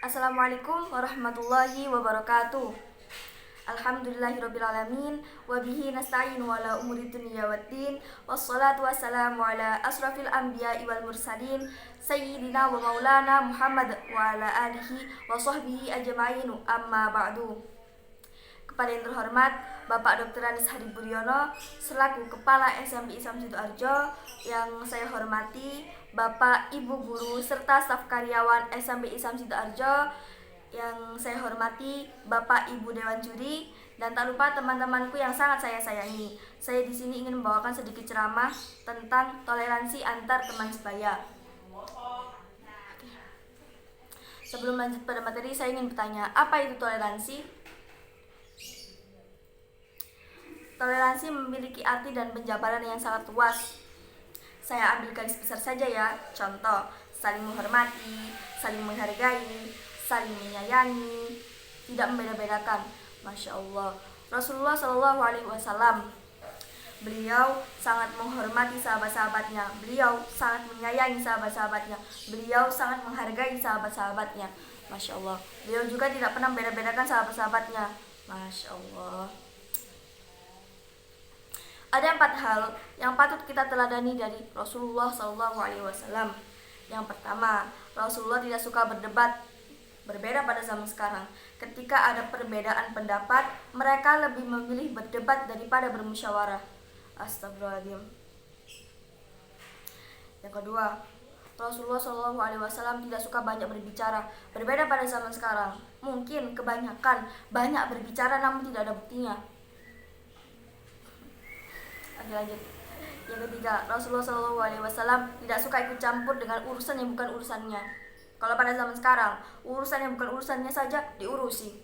Assalamualaikum warahmatullahi wabarakatuh. Alhamdulillahirrabbilalamin. Wabihi nasta'in wala umuri dunia waddin. Wassalatu wassalamu ala asrafil anbiya wal mursalin Sayyidina wa maulana Muhammad wa ala alihi wa sahbihi ajma'in, amma ba'du. Kepada yang terhormat Bapak Dr. Anis Hadi Budiono selaku Kepala SMP Islam Sidoarjo, yang saya hormati Bapak Ibu Guru serta staf karyawan SMP Islam Sidoarjo, yang saya hormati Bapak Ibu Dewan Juri, dan tak lupa teman-temanku yang sangat saya sayangi. Saya di sini ingin membawakan sedikit ceramah tentang toleransi antar teman sebaya. Sebelum lanjut pada materi, saya ingin bertanya, apa itu toleransi? Toleransi memiliki arti dan penjabaran yang sangat luas. Saya ambil garis besar saja ya. Contoh, saling menghormati, saling menghargai, saling menyayangi, tidak membeda-bedakan. Masya Allah. Rasulullah Shallallahu Alaihi Wasallam, beliau sangat menghormati sahabat-sahabatnya, beliau sangat menyayangi sahabat-sahabatnya, beliau sangat menghargai sahabat-sahabatnya. Masya Allah. Beliau juga tidak pernah membeda-bedakan sahabat-sahabatnya. Masya Allah. Ada 4 hal yang patut kita teladani dari Rasulullah SAW. Yang pertama, Rasulullah tidak suka berdebat. Berbeda pada zaman sekarang, ketika ada perbedaan pendapat, mereka lebih memilih berdebat daripada bermusyawarah. Astagfirullahaladzim. Yang kedua, Rasulullah SAW tidak suka banyak berbicara. Berbeda pada zaman sekarang, mungkin kebanyakan banyak berbicara namun tidak ada buktinya. Lanjut. Yang ketiga, Rasulullah SAW tidak suka ikut campur dengan urusan yang bukan urusannya. Kalau pada zaman sekarang, urusan yang bukan urusannya saja diurusi.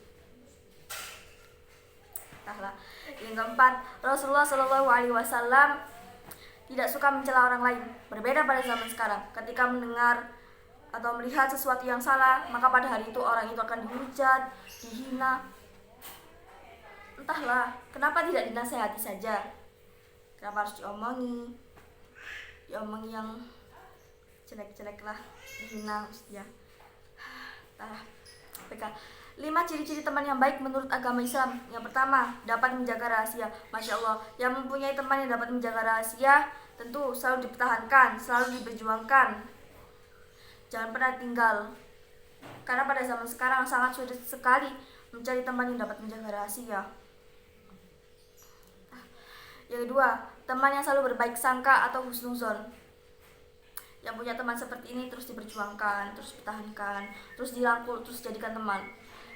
Yang keempat, Rasulullah SAW tidak suka mencela orang lain. Berbeda pada zaman sekarang, ketika mendengar atau melihat sesuatu yang salah, maka pada hari itu orang itu akan dihujat, dihina. Entahlah, kenapa tidak dinasehati saja? Kenapa harus diomongi yang jelek-jelek lah, dihina ya. 5 ciri-ciri teman yang baik menurut agama Islam. Yang pertama, dapat menjaga rahasia. Masya Allah, yang mempunyai teman yang dapat menjaga rahasia tentu selalu dipertahankan, selalu diperjuangkan, jangan pernah tinggal. Karena pada zaman sekarang sangat sulit sekali mencari teman yang dapat menjaga rahasia. Yang kedua, teman yang selalu berbaik sangka atau husnuzon. Yang punya teman seperti ini terus diperjuangkan, terus dipertahankan, terus dirangkul, terus jadikan teman.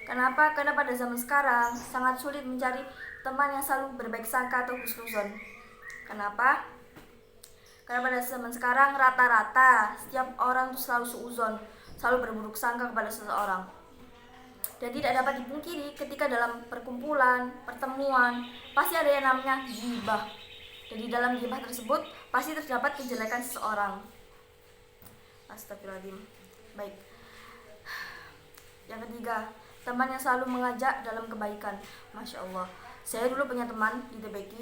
Kenapa? Karena pada zaman sekarang sangat sulit mencari teman yang selalu berbaik sangka atau husnuzon. Kenapa? Karena pada zaman sekarang rata-rata setiap orang tuh selalu suuzon, selalu berburuk sangka kepada seseorang. Dan tidak dapat dipungkiri ketika dalam perkumpulan, pertemuan, pasti ada yang namanya ghibah. Dan di dalam ghibah tersebut pasti terdapat kejelekan seseorang. Astagfirullahaladzim. Baik. Yang ketiga, teman yang selalu mengajak dalam kebaikan. Masya Allah. Saya dulu punya teman di TBK.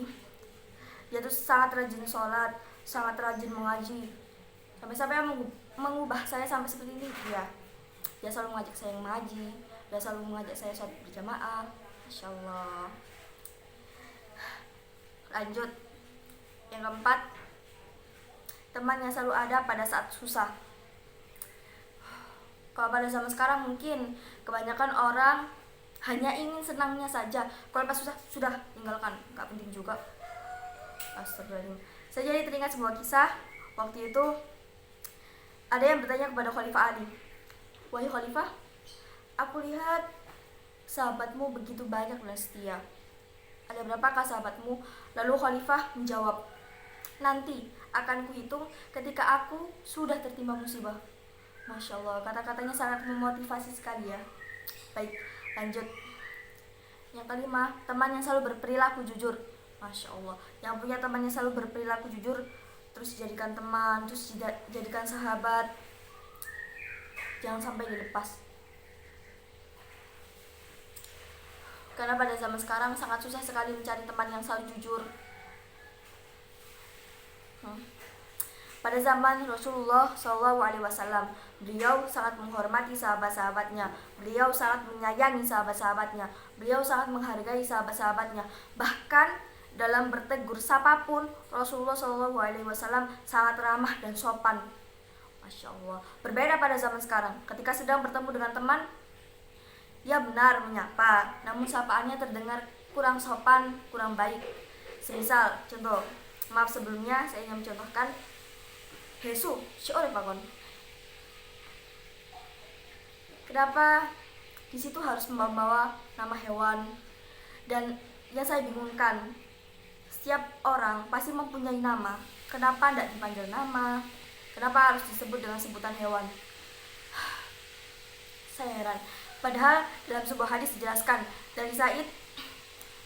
Dia tuh sangat rajin sholat, sangat rajin mengaji. Sampai-sampai mengubah saya sampai seperti ini. Dia selalu mengajak saya mengaji, dia selalu mengajak saya sholat berjamaah. Masya Allah. Lanjut. Yang keempat, teman yang selalu ada pada saat susah. Kalau pada zaman sekarang mungkin kebanyakan orang hanya ingin senangnya saja. Kalau pas susah sudah tinggalkan, gak penting juga. Astagfirullahaladzim. Saya jadi teringat sebuah kisah. Waktu itu ada yang bertanya kepada Khalifah Ali, "Wahai Khalifah, aku lihat sahabatmu begitu banyak dan setia. Ada berapakah sahabatmu?" Lalu Khalifah menjawab, "Nanti akan kuhitung ketika aku sudah tertimpa musibah." Masya Allah, kata-katanya sangat memotivasi sekali ya. Baik, lanjut. Yang kelima, teman yang selalu berperilaku jujur. Masya Allah, yang punya teman yang selalu berperilaku jujur, terus dijadikan teman, terus dijadikan sahabat, jangan sampai dilepas. Karena pada zaman sekarang sangat susah sekali mencari teman yang selalu jujur. Pada zaman Rasulullah SAW, beliau sangat menghormati sahabat-sahabatnya, beliau sangat menyayangi sahabat-sahabatnya, beliau sangat menghargai sahabat-sahabatnya. Bahkan dalam bertegur siapapun, Rasulullah SAW sangat ramah dan sopan. Masya Allah. Berbeda pada zaman sekarang, ketika sedang bertemu dengan teman, ia benar menyapa, namun sapaannya terdengar kurang sopan, kurang baik. Semisal, contoh, maaf sebelumnya saya ingin mencontohkan, Hesu, siapa pakon? Kenapa di situ harus membawa nama hewan? Dan yang saya bingungkan, setiap orang pasti mempunyai nama. Kenapa tidak dipanggil nama? Kenapa harus disebut dengan sebutan hewan? Saya heran. Padahal dalam sebuah hadis dijelaskan dari Sa'id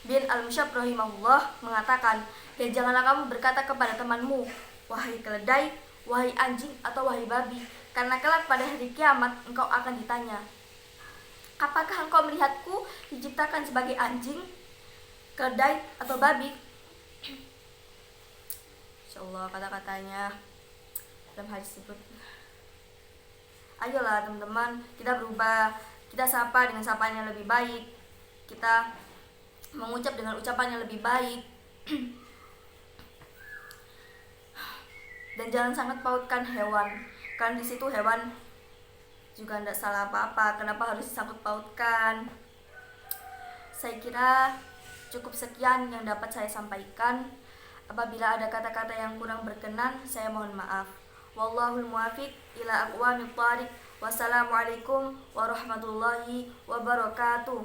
bin Al-Musyab rahimahullah mengatakan, dan janganlah kamu berkata kepada temanmu, wahai keledai, wahai anjing, atau wahai babi, karena kelak pada hari kiamat engkau akan ditanya, apakah engkau melihatku diciptakan sebagai anjing, keledai, atau babi? Insyaallah kata-katanya dalam hadis tersebut. Ayolah teman-teman, kita berubah, kita sapa dengan sapaan yang lebih baik, kita mengucap dengan ucapan yang lebih baik. Dan jangan sangat pautkan hewan, kan di situ hewan juga tidak salah apa-apa, kenapa harus disangkut pautkan? Saya kira cukup sekian yang dapat saya sampaikan. Apabila ada kata-kata yang kurang berkenan, saya mohon maaf. Wallahul muwaffiq ila aqwamit thariq. Wassalamualaikum warahmatullahi wabarakatuh.